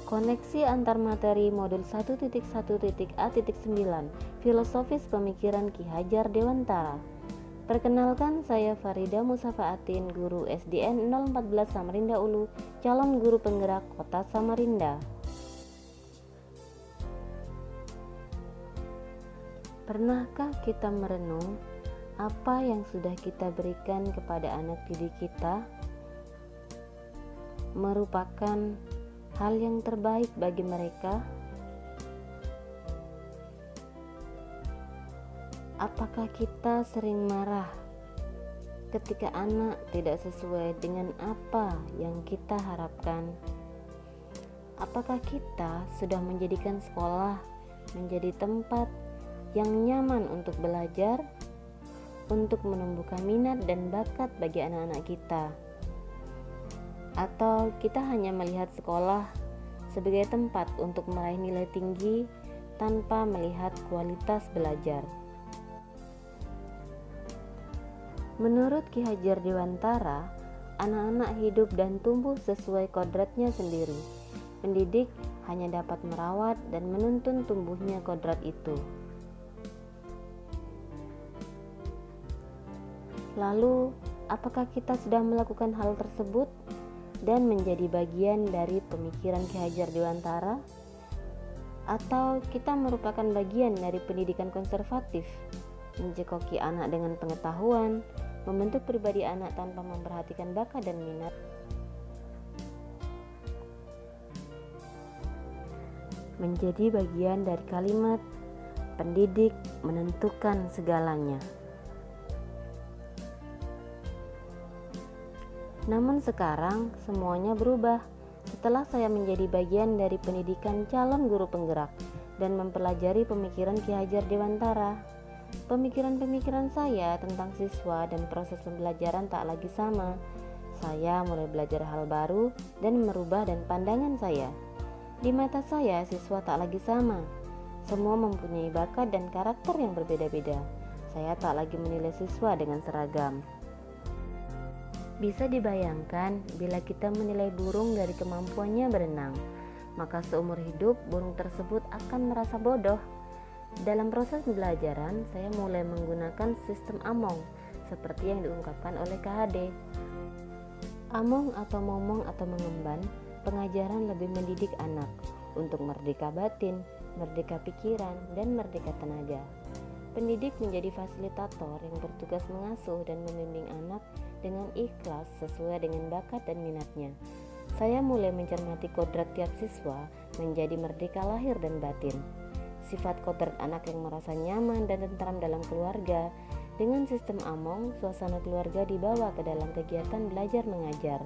Koneksi antar materi modul 1.1.A.9 Filosofis Pemikiran Ki Hajar Dewantara. Perkenalkan, saya Farida Musafaatin, guru SDN 014 Samarinda Ulu, calon guru penggerak Kota Samarinda. Pernahkah kita merenung apa yang sudah kita berikan kepada anak didik kita? Merupakan hal yang terbaik bagi mereka? Apakah kita sering marah ketika anak tidak sesuai dengan apa yang kita harapkan? Apakah kita sudah menjadikan sekolah menjadi tempat yang nyaman untuk belajar, untuk menumbuhkan minat dan bakat bagi anak-anak kita? Atau kita hanya melihat sekolah sebagai tempat untuk meraih nilai tinggi tanpa melihat kualitas belajar? Menurut Ki Hajar Dewantara, anak-anak hidup dan tumbuh sesuai kodratnya sendiri. Pendidik hanya dapat merawat dan menuntun tumbuhnya kodrat itu. Lalu, apakah kita sudah melakukan hal tersebut dan menjadi bagian dari pemikiran Ki Hajar Dewantara? Atau kita merupakan bagian dari pendidikan konservatif, mencekoki anak dengan pengetahuan, membentuk pribadi anak tanpa memperhatikan bakat dan minat? Menjadi bagian dari kalimat pendidik menentukan segalanya. Namun sekarang semuanya berubah setelah saya menjadi bagian dari pendidikan calon guru penggerak dan mempelajari pemikiran Ki Hajar Dewantara. Pemikiran-pemikiran saya tentang siswa dan proses pembelajaran tak lagi sama. Saya mulai belajar hal baru dan merubah dan pandangan saya. Di mata saya, siswa tak lagi sama. Semua mempunyai bakat dan karakter yang berbeda-beda. Saya tak lagi menilai siswa dengan seragam. Bisa dibayangkan bila kita menilai burung dari kemampuannya berenang, maka seumur hidup burung tersebut akan merasa bodoh. Dalam proses pembelajaran, saya mulai menggunakan sistem Among seperti yang diungkapkan oleh KHD. Among atau momong atau mengemban, pengajaran lebih mendidik anak untuk merdeka batin, merdeka pikiran, dan merdeka tenaga. Pendidik menjadi fasilitator yang bertugas mengasuh dan membimbing anak dengan ikhlas sesuai dengan bakat dan minatnya. Saya mulai mencermati kodrat tiap siswa menjadi merdeka lahir dan batin. Sifat kodrat anak yang merasa nyaman dan tentram dalam keluarga. Dengan sistem Among, suasana keluarga dibawa ke dalam kegiatan belajar mengajar.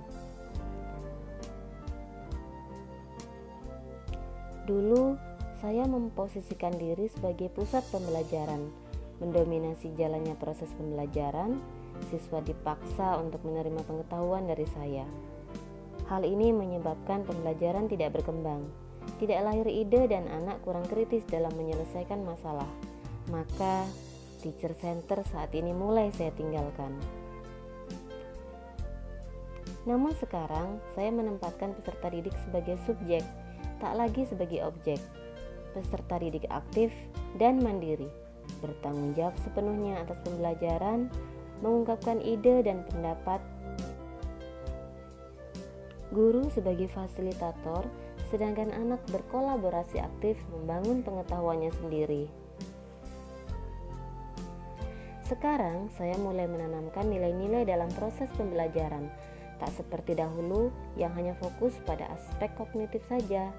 Dulu, saya memposisikan diri sebagai pusat pembelajaran, mendominasi jalannya proses pembelajaran. Siswa dipaksa untuk menerima pengetahuan dari saya. Hal ini menyebabkan pembelajaran tidak berkembang, tidak lahir ide dan anak kurang kritis dalam menyelesaikan masalah. Maka, teacher center saat ini mulai saya tinggalkan. Namun sekarang, saya menempatkan peserta didik sebagai subjek, tak lagi sebagai objek. Peserta didik aktif dan mandiri, bertanggung jawab sepenuhnya atas pembelajaran, mengungkapkan ide dan pendapat. Guru sebagai fasilitator, sedangkan anak berkolaborasi aktif membangun pengetahuannya sendiri. Sekarang saya mulai menanamkan nilai-nilai dalam proses pembelajaran, tak seperti dahulu yang hanya fokus pada aspek kognitif saja.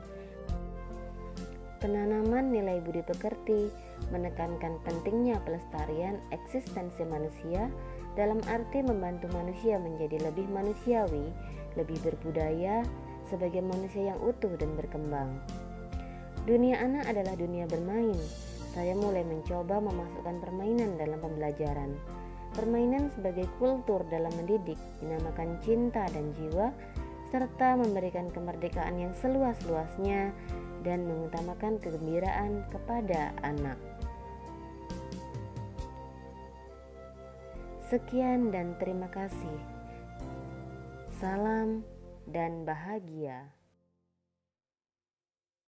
Penanaman nilai budi pekerti, menekankan pentingnya pelestarian eksistensi manusia dalam arti membantu manusia menjadi lebih manusiawi, lebih berbudaya, sebagai manusia yang utuh dan berkembang. Dunia anak adalah dunia bermain. Saya mulai mencoba memasukkan permainan dalam pembelajaran. Permainan sebagai kultur dalam mendidik, dinamakan cinta dan jiwa, serta memberikan kemerdekaan yang seluas-luasnya dan mengutamakan kegembiraan kepada anak. Sekian dan terima kasih. Salam dan bahagia.